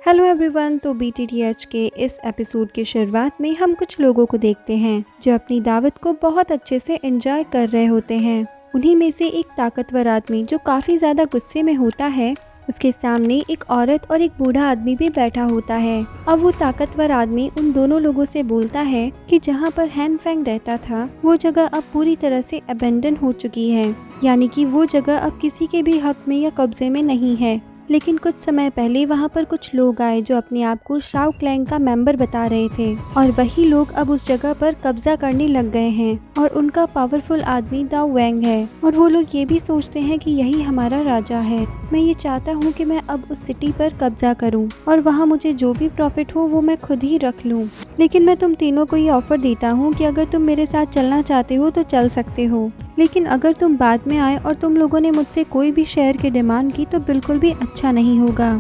Hello everyone. तो BTTH के इस एपिसोड की शुरुआत में हम कुछ लोगों को देखते हैं जो अपनी दावत को बहुत अच्छे से एंजॉय कर रहे होते हैं। उन्हीं में से एक ताकतवर आदमी जो काफ़ी ज़्यादा गुस्से में होता है, उसके सामने एक औरत और एक बूढ़ा आदमी भी बैठा होता है। अब वो ताकतवर आदमी उन दोनों लोगों से बोलता है कि जहाँ पर हैन फेंग रहता था वो जगह अब पूरी तरह से अबेंडन हो चुकी है, यानी कि वो जगह अब किसी के भी हक में या कब्जे में नहीं है। लेकिन कुछ समय पहले वहाँ पर कुछ लोग आए जो अपने आप को शाओ क्लैंग का मेंबर बता रहे थे, और वही लोग अब उस जगह पर कब्जा करने लग गए हैं और उनका पावरफुल आदमी दाओ वैंग है। और वो लोग ये भी सोचते हैं कि यही हमारा राजा है। मैं ये चाहता हूँ कि मैं अब उस सिटी पर कब्जा करूँ और वहाँ मुझे जो भी प्रॉफिट हो वो मैं खुद ही रख लूँ। लेकिन मैं तुम तीनों को ये ऑफर देता हूँ कि अगर तुम मेरे साथ चलना चाहते हो तो चल सकते हो, लेकिन अगर तुम बाद में आए और तुम लोगों ने मुझसे कोई भी शेयर की डिमांड की तो बिल्कुल भी अच्छा नहीं होगा।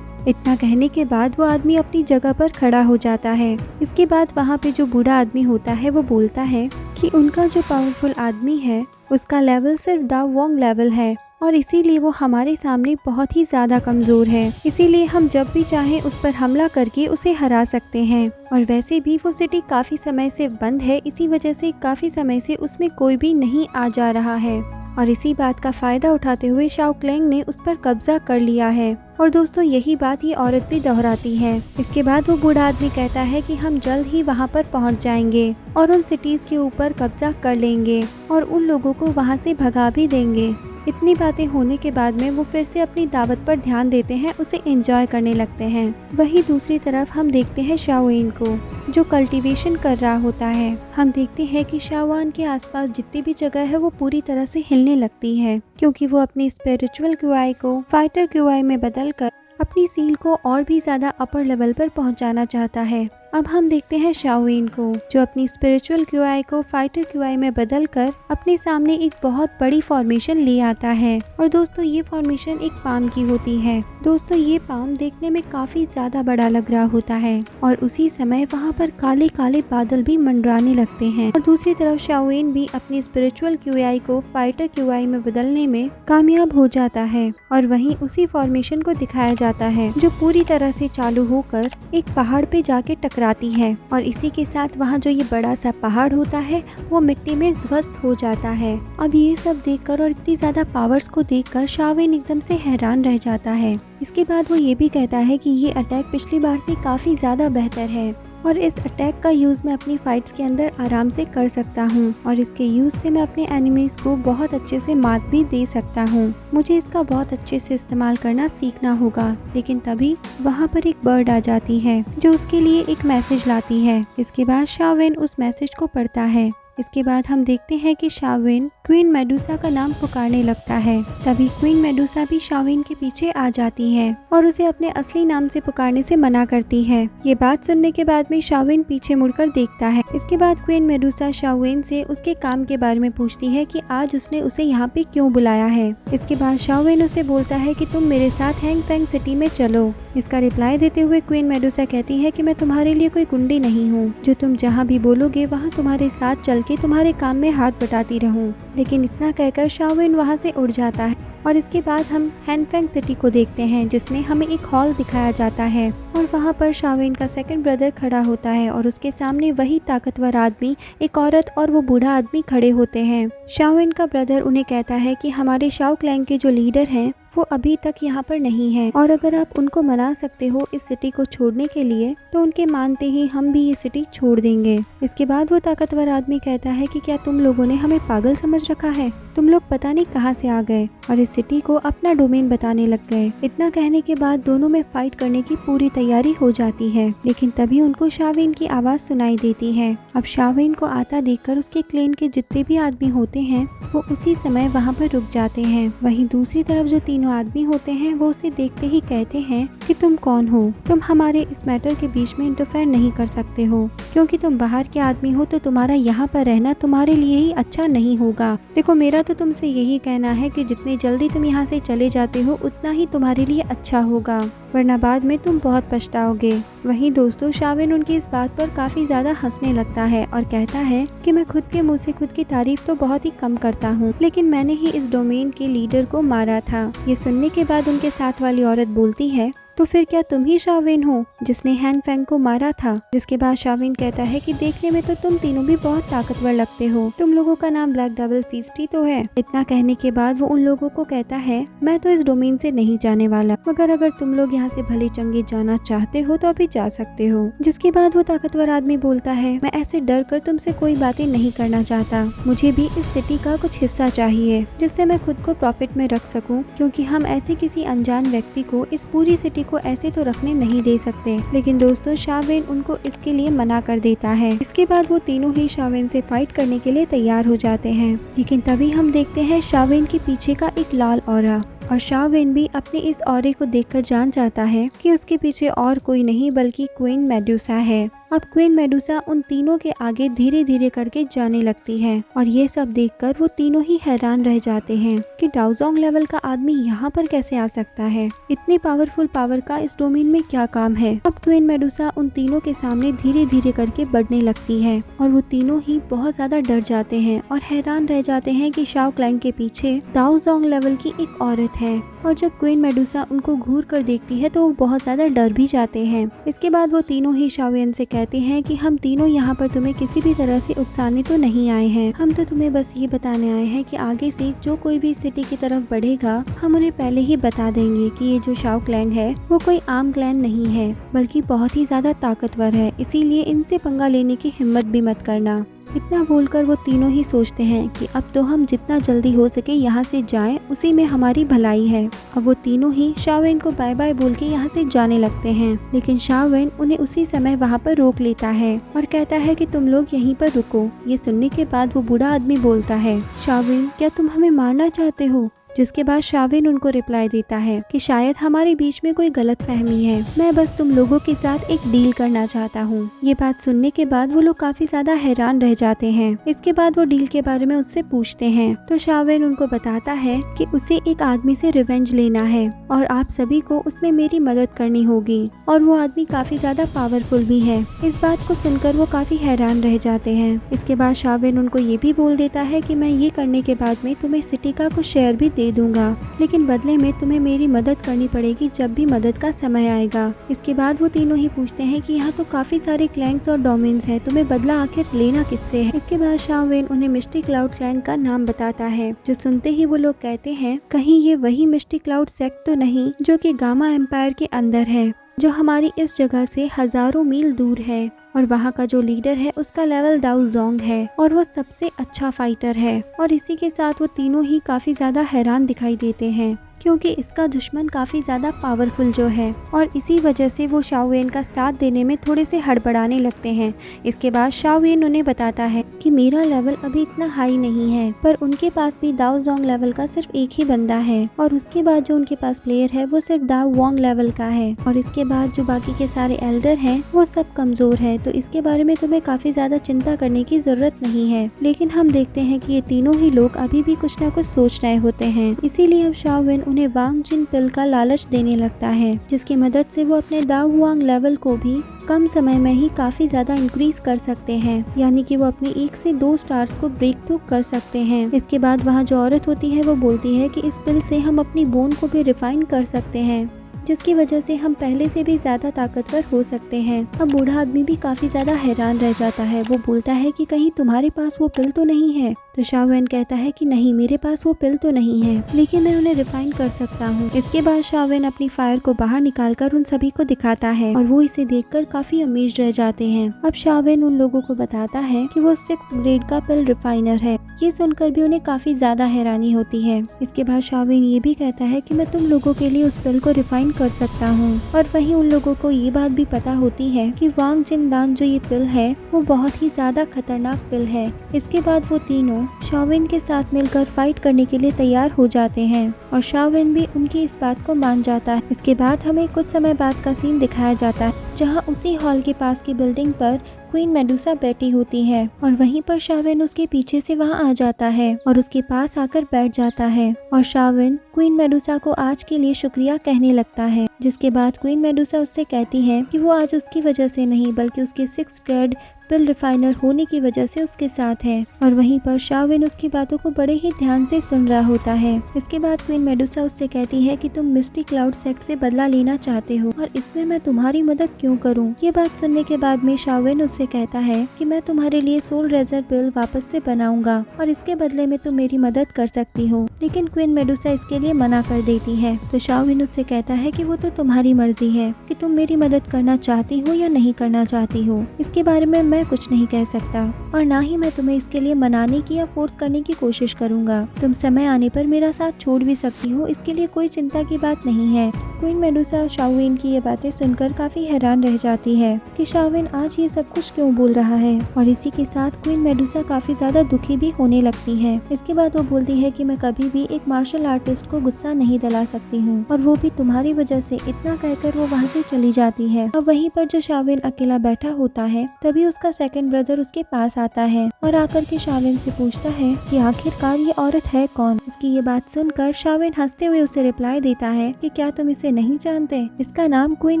इतना कहने के बाद वो आदमी अपनी जगह पर खड़ा हो जाता है। इसके बाद वहाँ पे जो बूढ़ा आदमी होता है वो बोलता है कि उनका जो पावरफुल आदमी है उसका लेवल सिर्फ दाओ वोंग लेवल है और इसीलिए वो हमारे सामने बहुत ही ज़्यादा कमज़ोर है। इसीलिए हम जब भी चाहें उस पर हमला करके उसे हरा सकते हैं। और वैसे भी वो सिटी काफ़ी समय से बंद है, इसी वजह से काफ़ी समय से उसमें कोई भी नहीं आ जा रहा है। और इसी बात का फ़ायदा उठाते हुए शाओ क्लैंग ने उस पर कब्जा कर लिया है। और दोस्तों यही बात ये औरत भी दोहराती है। इसके बाद वो बूढ़ा आदमी कहता है कि हम जल्द ही वहाँ पर पहुँच जाएंगे और उन सिटीज़ के ऊपर कब्जा कर लेंगे और उन लोगों को वहाँ से भगा भी देंगे। इतनी बातें होने के बाद में वो फिर से अपनी दावत पर ध्यान देते हैं, उसे एंजॉय करने लगते हैं। वहीं दूसरी तरफ हम देखते हैं शाओएन को जो कल्टीवेशन कर रहा होता है। हम देखते हैं कि शाओआन के आसपास जितनी भी जगह है वो पूरी तरह से हिलने लगती है, क्योंकि वो अपनी स्पिरिचुअल क्यूआई को फाइटर क्यूआई में बदलकर अपनी सील को और भी ज़्यादा अपर लेवल पर पहुंचाना चाहता है। अब हम देखते हैं शाओएन को जो अपनी स्पिरिचुअल क्यूआई को फाइटर क्यूआई में बदलकर अपने सामने एक बहुत बड़ी फॉर्मेशन ले आता है। और दोस्तों ये फॉर्मेशन एक पाम की होती है। दोस्तों ये पाम देखने में काफ़ी ज़्यादा बड़ा लग रहा होता है और उसी समय वहाँ पर काले काले बादल भी मंडराने लगते हैं। और दूसरी तरफ शाओएन भी अपनी स्पिरिचुअल क्यूआई को फाइटर क्यूआई में बदलने में कामयाब हो जाता है और वहीं उसी फॉर्मेशन को दिखाया जाता है जो पूरी तरह से चालू होकर एक पहाड़ पे जाके टकराती है। और इसी के साथ वहाँ जो ये बड़ा सा पहाड़ होता है वो मिट्टी में ध्वस्त हो जाता है। अब ये सब देखकर और इतनी ज्यादा पावर्स को देखकर शाओएन एकदम से हैरान रह जाता है। इसके बाद वो ये भी कहता है कि ये अटैक पिछली बार से काफी ज्यादा बेहतर है और इस अटैक का यूज़ मैं अपनी फाइट्स के अंदर आराम से कर सकता हूँ और इसके यूज़ से मैं अपने एनिमीज़ को बहुत अच्छे से मात भी दे सकता हूँ। मुझे इसका बहुत अच्छे से इस्तेमाल करना सीखना होगा। लेकिन तभी वहाँ पर एक बर्ड आ जाती है जो उसके लिए एक मैसेज लाती है। इसके बाद शाओएन उस मैसेज को पढ़ता है। इसके बाद हम देखते हैं कि शाओएन क्वीन मेडुसा का नाम पुकारने लगता है। तभी क्वीन मेडुसा भी शाओएन के पीछे आ जाती है और उसे अपने असली नाम से पुकारने से मना करती है। ये बात सुनने के बाद में शाओएन पीछे मुड़कर देखता है। इसके बाद क्वीन मेडुसा शाओएन से उसके काम के बारे में पूछती है कि आज उसने उसे यहाँ पे क्यों बुलाया है। इसके बाद शाओएन उसे बोलता है कि तुम मेरे साथ हैंग फेंग सिटी में चलो। इसका रिप्लाई देते हुए क्वीन मेडुसा कहती है कि मैं तुम्हारे लिए कोई गुंडी नहीं हूँ जो तुम जहाँ भी बोलोगे वहाँ तुम्हारे साथ चल के तुम्हारे काम में हाथ बटाती रहूं। लेकिन इतना कहकर शाओएन वहां से उड़ जाता है। और इसके बाद हम हैन फेंग सिटी को देखते हैं जिसमें हमें एक हॉल दिखाया जाता है और वहां पर शाओएन का सेकंड ब्रदर खड़ा होता है और उसके सामने वही ताकतवर आदमी, एक औरत और वो बूढ़ा आदमी खड़े होते हैं। शाओएन का ब्रदर उन्हें कहता है कि हमारे शाओ क्लैंग के जो लीडर हैं वो अभी तक यहाँ पर नहीं है और अगर आप उनको मना सकते हो इस सिटी को छोड़ने के लिए तो उनके मानते ही हम भी ये सिटी छोड़ देंगे। इसके बाद वो ताकतवर आदमी कहता है कि क्या तुम लोगों ने हमें पागल समझ रखा है? तुम लोग पता नहीं कहाँ से आ गए और इस सिटी को अपना डोमेन बताने लग गए। इतना कहने के बाद दोनों में फाइट करने की पूरी तैयारी हो जाती है। लेकिन तभी उनको शाओएन की आवाज सुनाई देती है। अब शाओएन को आता देखकर उसके क्लेन के जितने भी आदमी होते हैं वो उसी समय वहाँ पर रुक जाते हैं। वहीं दूसरी तरफ जो तीनों आदमी होते हैं वो उसे देखते ही कहते हैं कि तुम कौन हो? तुम हमारे इस मैटर के बीच में इंटरफेयर नहीं कर सकते हो, क्योंकि तुम बाहर के आदमी हो तो तुम्हारा यहाँ पर रहना तुम्हारे लिए ही अच्छा नहीं होगा। देखो मेरा तो तुमसे यही कहना है कि जितनी जल्दी तुम यहाँ से चले जाते हो उतना ही तुम्हारे लिए अच्छा होगा। वरना बाद में तुम बहुत पछताओगे। वहीं दोस्तों शाविन उनकी इस बात पर काफ़ी ज़्यादा हंसने लगता है और कहता है कि मैं खुद के मुंह से खुद की तारीफ तो बहुत ही कम करता हूँ, लेकिन मैंने ही इस डोमेन के लीडर को मारा था। ये सुनने के बाद उनके साथ वाली औरत बोलती है, तो फिर क्या तुम ही शाविन हो जिसने हैंग फेंग को मारा था? जिसके बाद शाविन कहता है कि देखने में तो तुम तीनों भी बहुत ताकतवर लगते हो, तुम लोगों का नाम ब्लैक डबल फीस्ट ही तो है। इतना कहने के बाद वो उन लोगों को कहता है, मैं तो इस डोमेन से नहीं जाने वाला, मगर अगर तुम लोग यहाँ से भले चंगे जाना चाहते हो तो अभी जा सकते हो। जिसके बाद वो ताकतवर आदमी बोलता है, मैं ऐसे डर कर तुमसे कोई बातें नहीं करना चाहता, मुझे भी इस सिटी का कुछ हिस्सा चाहिए जिससे मैं खुद को प्रॉफिट में रख सकूं, क्योंकि हम ऐसे किसी अनजान व्यक्ति को इस पूरी सिटी को ऐसे तो रखने नहीं दे सकते। लेकिन दोस्तों शाविन उनको इसके लिए मना कर देता है। इसके बाद वो तीनों ही शाविन से फाइट करने के लिए तैयार हो जाते हैं, लेकिन तभी हम देखते हैं शाविन के पीछे का एक लाल ऑरा, और शाविन भी अपने इस ऑरे को देखकर जान जाता है कि उसके पीछे और कोई नहीं बल्कि क्वीन मेडुसा है। अब क्वीन मेडुसा उन तीनों के आगे धीरे धीरे करके जाने लगती है, और ये सब देखकर वो तीनों ही हैरान रह जाते हैं कि डाउजोंग लेवल का आदमी यहाँ पर कैसे आ सकता है, इतनी पावरफुल पावर का इस डोमेन में क्या काम है। अब क्वीन मेडुसा उन तीनों के सामने धीरे धीरे करके बढ़ने लगती है, और वो तीनों ही बहुत ज्यादा डर जाते हैं और हैरान रह जाते हैं कि शाओ क्लैंग के पीछे डाउजोंग लेवल की एक औरत है। और जब क्वीन मेडुसा उनको घूर कर देखती है तो वो बहुत ज्यादा डर भी जाते हैं। इसके बाद वो तीनों ही शाविन से कहते हैं कि हम तीनों यहाँ पर तुम्हें किसी भी तरह से उकसाने तो नहीं आए हैं, हम तो तुम्हें बस ये बताने आए हैं कि आगे से जो कोई भी सिटी की तरफ बढ़ेगा हम उन्हें पहले ही बता देंगे कि ये जो शाओ क्लैंग है वो कोई आम क्लैन नहीं है, बल्कि बहुत ही ज्यादा ताकतवर है, इसीलिए इनसे पंगा लेने की हिम्मत भी मत करना। इतना बोलकर वो तीनों ही सोचते हैं कि अब तो हम जितना जल्दी हो सके यहाँ से जाएं, उसी में हमारी भलाई है। अब वो तीनों ही शाविन को बाय बाय बोल के यहाँ से जाने लगते हैं, लेकिन शाविन उन्हें उसी समय वहाँ पर रोक लेता है और कहता है कि तुम लोग यहीं पर रुको। ये सुनने के बाद वो बूढ़ा आदमी बोलता है, शाविन क्या तुम हमें मारना चाहते हो? जिसके बाद शाविन उनको रिप्लाई देता है कि शायद हमारे बीच में कोई गलतफहमी है, मैं बस तुम लोगों के साथ एक डील करना चाहता हूँ। ये बात सुनने के बाद वो लोग काफी ज्यादा हैरान रह जाते हैं। इसके बाद वो डील के बारे में उससे पूछते हैं, तो शाविन उनको बताता है कि उसे एक आदमी से रिवेंज लेना है और आप सभी को उसमें मेरी मदद करनी होगी, और वो आदमी काफी ज्यादा पावरफुल भी है। इस बात को सुनकर वो काफी हैरान रह जाते हैं। इसके बाद शाविन उनको ये भी बोल देता है कि मैं ये करने के बाद में तुम्हें सिटी का कुछ शेयर भी दूंगा, लेकिन बदले में तुम्हें मेरी मदद करनी पड़ेगी जब भी मदद का समय आएगा। इसके बाद वो तीनों ही पूछते हैं कि यहाँ तो काफी सारे क्लैंक्स और डोमेन्स हैं, तुम्हें बदला आखिर लेना किससे है। इसके बाद शाविन उन्हें मिस्टी क्लाउड क्लैंक का नाम बताता है, जो सुनते ही वो लोग कहते हैं कहीं ये वही मिस्टी क्लाउड सेक्ट तो नहीं जो कि गामा एम्पायर के अंदर है, जो हमारी इस जगह से हजारों मील दूर है, और वहाँ का जो लीडर है उसका लेवल डाउजोंग है और वो सबसे अच्छा फाइटर है। और इसी के साथ वो तीनों ही काफी ज्यादा हैरान दिखाई देते हैं, क्योंकि इसका दुश्मन काफी ज्यादा पावरफुल जो है, और इसी वजह से वो शाओवेन का साथ देने में थोड़े से हड़बड़ाने लगते हैं। इसके बाद शाओवेन उन्हें बताता है कि मेरा लेवल अभी इतना हाई नहीं है, पर उनके पास भी दाओजोंग लेवल का सिर्फ एक ही बंदा है, और उसके बाद जो उनके पास प्लेयर है वो सिर्फ दाओ वोंग लेवल का है, और इसके बाद जो बाकी के सारे एल्डर हैं वो सब कमजोर है, तो इसके बारे में तुम्हें काफी ज्यादा चिंता करने की जरूरत नहीं है। लेकिन हम देखते हैं कि ये तीनों ही लोग अभी भी कुछ न कुछ सोच रहे होते हैं, इसीलिए अब शाओवेन उन्हें वांग जिन पिल का लालच देने लगता है, जिसकी मदद से वो अपने दाओ हुआंग लेवल को भी कम समय में ही काफी ज्यादा इंक्रीज कर सकते हैं, यानी कि वो अपनी 1 से 2 स्टार्स को ब्रेक थ्रू कर सकते हैं। इसके बाद वहाँ जो औरत होती है वो बोलती है कि इस पिल से हम अपनी बोन को भी रिफाइन कर सकते हैं, जिसकी वजह से हम पहले से भी ज्यादा ताकतवर हो सकते हैं। अब बूढ़ा आदमी भी काफी ज्यादा हैरान रह जाता है। वो बोलता है कि कहीं तुम्हारे पास वो पिल तो नहीं है? तो शाओवेन कहता है कि नहीं, मेरे पास वो पिल तो नहीं है, लेकिन मैं उन्हें रिफाइन कर सकता हूँ। इसके बाद शाओवेन अपनी फायर को बाहर निकालकर उन सभी को दिखाता है, और वो इसे देखकर काफी अमेज्ड रह जाते हैं। अब शाओवेन उन लोगों को बताता है कि वो 6th ग्रेड का पिल रिफाइनर है। ये सुनकर भी उन्हें काफी ज्यादा हैरानी होती है। इसके बाद शाओवेन ये भी कहता है कि मैं तुम लोगों के लिए उस पिल को रिफाइन कर सकता हूँ, और वहीं उन लोगों को ये बात भी पता होती है कि वांग जिन दान जो ये पिल है वो बहुत ही ज्यादा खतरनाक पिल है। इसके बाद वो तीनों शाओवेन के साथ मिलकर फाइट करने के लिए तैयार हो जाते हैं, और शाओवेन भी उनकी इस बात को मान जाता है। इसके बाद हमें कुछ समय बाद का सीन दिखाया जाता है, जहां उसी हॉल के पास की बिल्डिंग पर क्वीन मेडुसा बैठी होती है और वहीं पर शाविन उसके पीछे से वहाँ आ जाता है और उसके पास आकर बैठ जाता है और शाविन क्वीन मेडुसा को आज के लिए शुक्रिया कहने लगता है। जिसके बाद क्वीन मेडुसा उससे कहती है कि वो आज उसकी वजह से नहीं बल्कि उसके 6th ग्रेड पिल रिफाइनर होने की वजह से उसके साथ है। और वहीं पर शाविन उसकी बातों को बड़े ही ध्यान से सुन रहा होता है। इसके बाद क्वीन मेडुसा उससे कहती है कि तुम मिस्टी क्लाउड सेक्ट से बदला लेना चाहते हो और इसमें मैं तुम्हारी मदद क्यों करूं। ये बात सुनने के बाद में शाविन उससे कहता है कि मैं तुम्हारे लिए सोल रेजर पिल वापस से बनाऊंगा और इसके बदले में तुम मेरी मदद कर सकती हो। लेकिन क्वीन मेडुसा इसके लिए मना कर देती है। तो शाविन उससे कहता है कि वो तो तुम्हारी मर्जी है कि तुम मेरी मदद करना चाहती हो या नहीं करना चाहती हो, इसके बारे में मैं कुछ नहीं कह सकता और ना ही मैं तुम्हें इसके लिए मनाने की या फोर्स करने की कोशिश करूंगा। तुम समय आने पर मेरा साथ छोड़ भी सकती हो, इसके लिए कोई चिंता की बात नहीं है। क्वीन मेडुसा शाविन की ये बातें सुनकर काफी हैरान रह जाती है कि शाविन आज ये सब कुछ क्यों बोल रहा है और इसी के साथ क्वीन मेडुसा काफी ज्यादा दुखी भी होने लगती है। इसके बाद वो बोलती है कि मैं कभी भी एक मार्शल आर्टिस्ट को गुस्सा नहीं दिला सकती हूँ और वो भी तुम्हारी वजह से। इतना कहकर वो वहाँ से चली जाती है। अब वहीं पर जो शाविन अकेला बैठा होता है तभी उसका सेकंड ब्रदर उसके पास आता है और आकर के शाविन से पूछता है कि आखिरकार ये औरत है कौन। उसकी ये बात सुनकर शाविन हंसते हुए उसे रिप्लाई देता है कि क्या तुम इसे नहीं जानते, इसका नाम क्वीन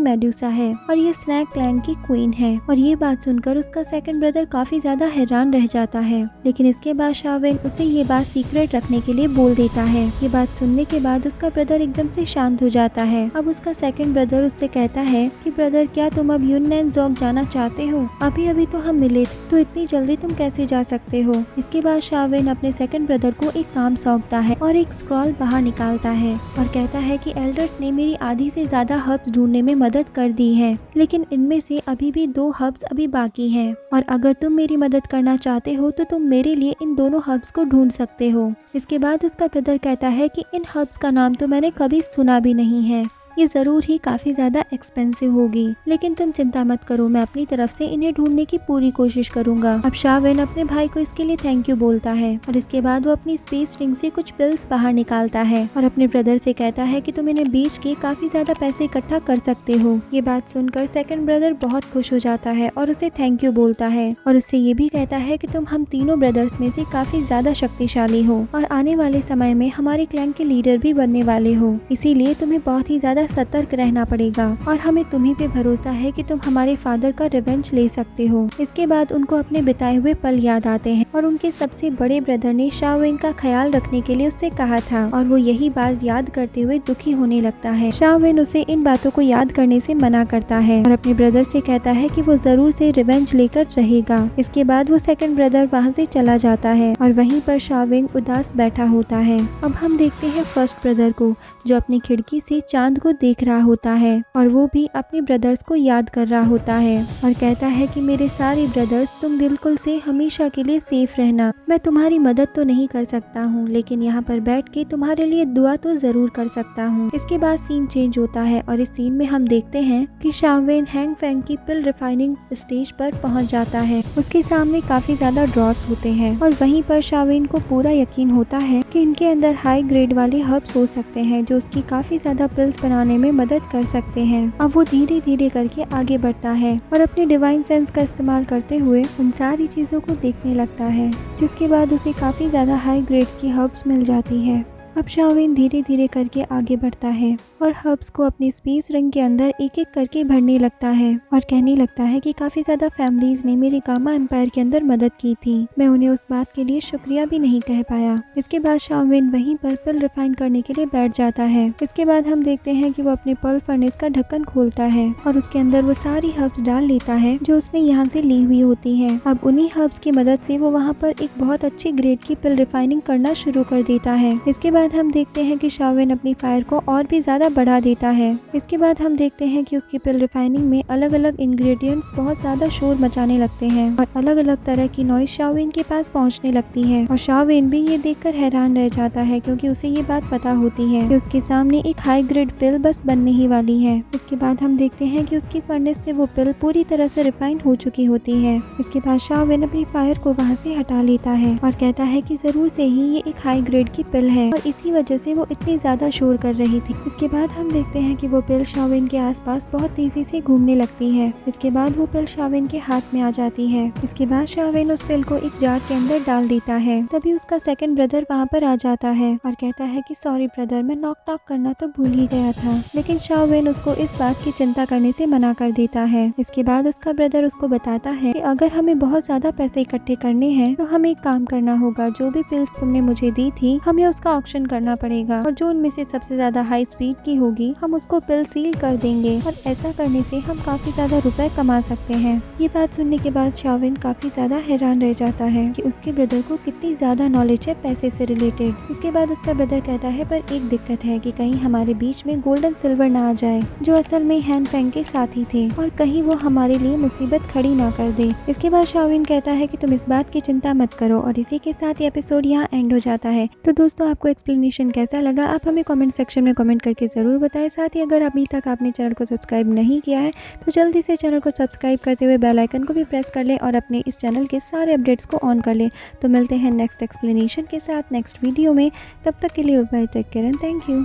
मेडुसा है और ये स्नैक क्लैन की क्वीन है। और ये बात सुनकर उसका सेकंड ब्रदर काफी ज्यादा हैरान रह जाता है। लेकिन इसके बाद शाविन उसे ये बात सीक्रेट रखने के लिए बोल देता है। ये बात सुनने के बाद उसका ब्रदर एकदम से शांत हो जाता है। अब उसका सेकंड ब्रदर उससे कहता है कि ब्रदर क्या तुम अब यूननैन ज़ोंग जाना चाहते हो? अभी अभी तो हम मिले थे, तो इतनी जल्दी तुम कैसे जा सकते हो। इसके बाद शाविन अपने सेकंड ब्रदर को एक काम सौंपता है और एक स्क्रॉल बाहर निकालता है और कहता है कि एल्डर्स ने मेरी आधी से ज्यादा हर्ब्स ढूंढने में मदद कर दी है, लेकिन इनमें से अभी भी 2 हर्ब्स अभी बाकी हैं और अगर तुम मेरी मदद करना चाहते हो तो तुम मेरे लिए इन दोनों हर्ब्स को ढूंढ सकते हो। इसके बाद उसका ब्रदर कहता है कि इन हर्ब्स का नाम तो मैंने कभी सुना भी नहीं है, ये जरूर ही काफी ज्यादा एक्सपेंसिव होगी, लेकिन तुम चिंता मत करो, मैं अपनी तरफ से इन्हें ढूंढने की पूरी कोशिश करूंगा। अब शाविन अपने भाई को इसके लिए थैंक यू बोलता है और इसके बाद वो अपनी स्पेस रिंग से कुछ पिल्स बाहर निकालता है और अपने ब्रदर से कहता है कि तुम इन्हें बेच के काफी ज्यादा पैसे इकट्ठा कर सकते हो। ये बात सुनकर सेकंड ब्रदर बहुत खुश हो जाता है और उसे थैंक यू बोलता है और उससे ये भी कहता है कि तुम हम तीनों ब्रदर्स में से काफी ज्यादा शक्तिशाली हो और आने वाले समय में हमारे क्लैन के लीडर भी बनने वाले हो, इसीलिए तुम्हें बहुत ही ज्यादा सतर्क रहना पड़ेगा और हमें तुम्हीं पे भरोसा है कि तुम हमारे फादर का रिवेंज ले सकते हो। इसके बाद उनको अपने बिताए हुए पल याद आते हैं और उनके सबसे बड़े ब्रदर ने शाविन का ख्याल रखने के लिए उससे कहा था और वो यही बात याद करते हुए दुखी होने लगता है। शाविन उसे इन बातों को याद करने से मना करता है और अपने ब्रदर से कहता है कि वो जरूर से रिवेंज लेकर रहेगा। इसके बाद वो सेकंड ब्रदर वहाँ से चला जाता है और वहीं पर शाविन उदास बैठा होता है। अब हम देखते हैं फर्स्ट ब्रदर को जो अपनी खिड़की से चांद को देख रहा होता है और वो भी अपने ब्रदर्स को याद कर रहा होता है और कहता है कि मेरे सारे ब्रदर्स तुम बिल्कुल से हमेशा के लिए सेफ रहना। मैं तुम्हारी मदद तो नहीं कर सकता हूँ, लेकिन यहाँ पर बैठ के तुम्हारे लिए दुआ तो जरूर कर सकता हूँ। इसके बाद सीन चेंज होता है और इस सीन में हम देखते हैं कि शाविन हैंग फेंग की पिल रिफाइनिंग स्टेज पर पहुँच जाता है। उसके सामने काफी ज्यादा ड्रॉर्स होते हैं और वहीं पर शाविन को पूरा यकीन होता है कि इनके अंदर हाई ग्रेड वाले हर्ब्स हो सकते हैं जो उसकी काफी ज्यादा पिल्स बनाने में मदद कर सकते हैं। अब वो धीरे धीरे करके आगे बढ़ता है और अपने डिवाइन सेंस का इस्तेमाल करते हुए उन सारी चीजों को देखने लगता है, जिसके बाद उसे काफी ज्यादा हाई ग्रेड्स की हर्ब्स मिल जाती है। अब शाविन धीरे धीरे करके आगे बढ़ता है और हर्ब्स को अपनी स्पेस रिंग के अंदर एक एक करके भरने लगता है और कहने लगता है कि काफी ज्यादा फैमिलीज ने मेरे गामा एम्पायर के अंदर मदद की थी, मैं उन्हें उस बात के लिए शुक्रिया भी नहीं कह पाया। इसके बाद शाविन वहीं पर पिल रिफाइन करने के लिए बैठ जाता है। इसके बाद हम देखते हैं कि वो अपने पर्ल फर्नेस का ढक्कन खोलता है और उसके अंदर वो सारी हर्ब्स डाल लेता है जो उसने यहाँ से ली हुई होती है। अब उन्हीं हर्ब्स की मदद से वो वहाँ पर एक बहुत अच्छी ग्रेड की पिल रिफाइनिंग करना शुरू कर देता है। इसके बाद हम देखते हैं कि शाविन अपनी फायर को और भी ज्यादा बढ़ा देता है। इसके बाद हम देखते हैं कि उसकी पिल रिफाइनिंग में अलग अलग इंग्रेडिएंट्स बहुत ज्यादा शोर मचाने लगते हैं और अलग अलग तरह की नॉइज शाविन के पास पहुंचने लगती है और शाविन भी ये देखकर हैरान रह जाता है क्योंकि उसे ये बात पता होती है कि उसके सामने एक हाई ग्रेड पिल बस बनने ही वाली है। इसके बाद हम देखते हैं कि उसकी फर्नेस से वो पिल पूरी तरह से रिफाइन हो चुकी होती है। इसके बाद शाविन अपनी फायर को वहाँ से हटा लेता है और कहता है कि जरूर से ही ये एक हाई ग्रेड की पिल है और इसी वजह से वो इतनी ज्यादा शोर कर रही थी। इसके बाद हम देखते हैं कि वो पिल शाओविन के आसपास बहुत तेजी से घूमने लगती है। इसके बाद वो पिल शाओविन के हाथ में आ जाती है। इसके बाद शाओविन उस पिल को एक जार के अंदर डाल देता है। तभी उसका सेकंड ब्रदर वहाँ पर आ जाता है और कहता है कि सॉरी ब्रदर, मैं नॉक टॉक करना तो भूल ही गया था। लेकिन शाओविन उसको इस बात की चिंता करने से मना कर देता है। इसके बाद उसका ब्रदर उसको बताता है कि अगर हमें बहुत ज्यादा पैसे इकट्ठे करने हैं तो हमें एक काम करना होगा, जो भी पिल्स तुमने मुझे दी थी हमें उसका ऑक्शन करना पड़ेगा और जो उनमें से सबसे ज्यादा हाई स्पीड की होगी हम उसको पिल सील कर देंगे और ऐसा करने से हम काफी ज्यादा रुपए कमा सकते हैं। ये बात सुनने के बाद शाओविन काफी ज्यादा हैरान रह जाता है कि उसके ब्रदर को कितनी ज्यादा नॉलेज है पैसे से रिलेटेड। इसके बाद उसका ब्रदर कहता है पर एक दिक्कत है कि कहीं हमारे बीच में गोल्डन सिल्वर ना आ जाए, जो असल में हैन फेंग के साथी थे, और कहीं वो हमारे लिए मुसीबत खड़ी ना कर दे। इसके बाद शाओविन कहता है कि तुम इस बात की चिंता मत करो और इसी के साथ ये एपिसोड यहाँ एंड हो जाता है। तो दोस्तों, आपको एक्सप्लेनेशन कैसा लगा आप हमें कमेंट सेक्शन में कमेंट करके जरूर बताएं। साथ ही अगर अभी तक आपने चैनल को सब्सक्राइब नहीं किया है तो जल्दी से चैनल को सब्सक्राइब करते हुए बेल आइकन को भी प्रेस कर लें और अपने इस चैनल के सारे अपडेट्स को ऑन कर लें। तो मिलते हैं नेक्स्ट एक्सप्लेनेशन के साथ नेक्स्ट वीडियो में। तब तक के लिए bye, take care and thank you.